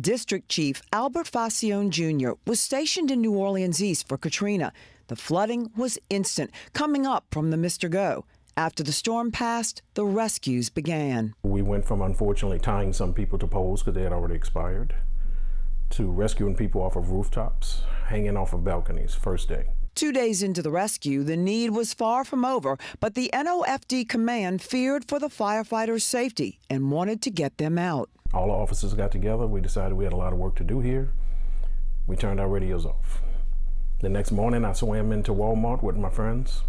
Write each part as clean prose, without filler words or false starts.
District Chief Albert Faciane Jr. was stationed in New Orleans East for Katrina. The flooding was instant, coming up from the Mr. Go. After the storm passed, the rescues began. We went from unfortunately tying some people to poles because they had already expired, to rescuing people off of rooftops, hanging off of balconies, first day. 2 days into the rescue, the need was far from over, but the NOFD command feared for the firefighters' safety and wanted to get them out. All the officers got together. We decided we had a lot of work to do here. We turned our radios off. The next morning, I swam into Walmart with my friends.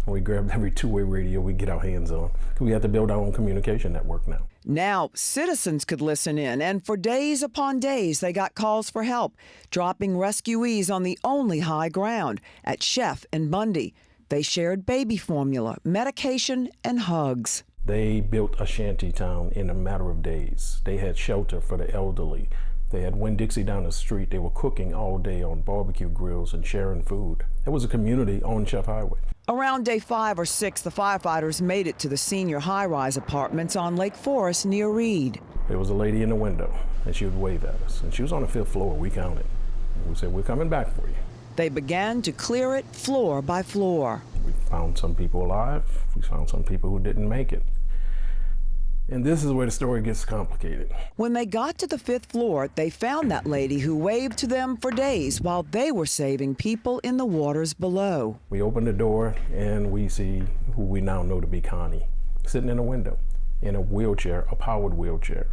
We grabbed every two-way radio we get our hands on. We had to build our own communication network now. Now, citizens could listen in, and for days upon days, they got calls for help, dropping rescuees on the only high ground at Chef and Bundy. They shared baby formula, medication, and hugs. They built a shanty town in a matter of days. They had shelter for the elderly. They had Winn-Dixie down the street. They were cooking all day on barbecue grills and sharing food. It was a community on Chef Highway. Around day 5 or 6, the firefighters made it to the senior high-rise apartments on Lake Forest near Reed. There was a lady in the window, and she would wave at us. And she was on the 5th floor. We counted. And we said, "We're coming back for you." They began to clear it floor by floor. We found some people alive. We found some people who didn't make it. And this is where the story gets complicated. When they got to the 5th floor, they found that lady who waved to them for days while they were saving people in the waters below. We open the door and we see who we now know to be Connie, sitting in a window in a wheelchair, a powered wheelchair.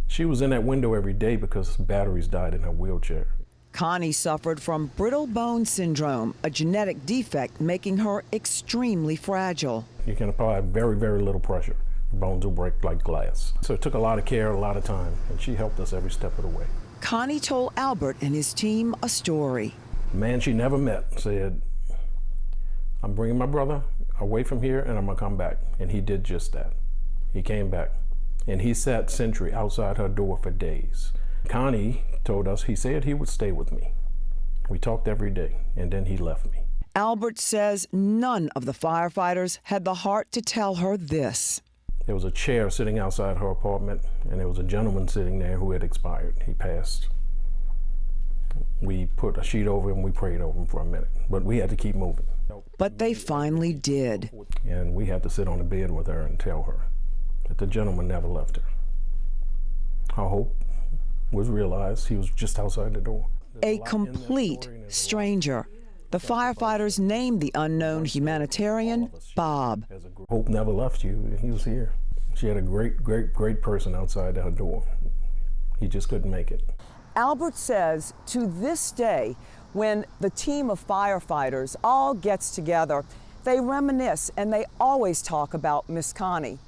She was in that window every day because batteries died in her wheelchair. Connie suffered from brittle bone syndrome, a genetic defect making her extremely fragile. You can apply very, very little pressure. Bones will break like glass. So it took a lot of care, a lot of time, and she helped us every step of the way. Connie told Albert and his team a story. The man she never met said, "I'm bringing my brother away from here and I'm gonna come back." And he did just that. He came back and he sat sentry outside her door for days. Connie told us he said he would stay with me. We talked every day and then he left me. Albert says none of the firefighters had the heart to tell her this. There was a chair sitting outside her apartment, and there was a gentleman sitting there who had expired. He passed. We put a sheet over him, we prayed over him for a minute, but we had to keep moving. But they finally did. And we had to sit on the bed with her and tell her that the gentleman never left her. Her hope was realized. He was just outside the door. A complete stranger. The firefighters named the unknown humanitarian Bob. Hope never left you. He was here. She had a great person outside her door. He just couldn't make it. Albert says to this day, when the team of firefighters all gets together, they reminisce and they always talk about Miss Connie.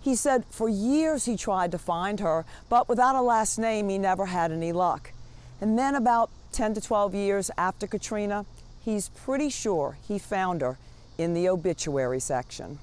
He said for years he tried to find her, but without a last name, he never had any luck. And then about 10 to 12 years after Katrina, he's pretty sure he found her in the obituary section.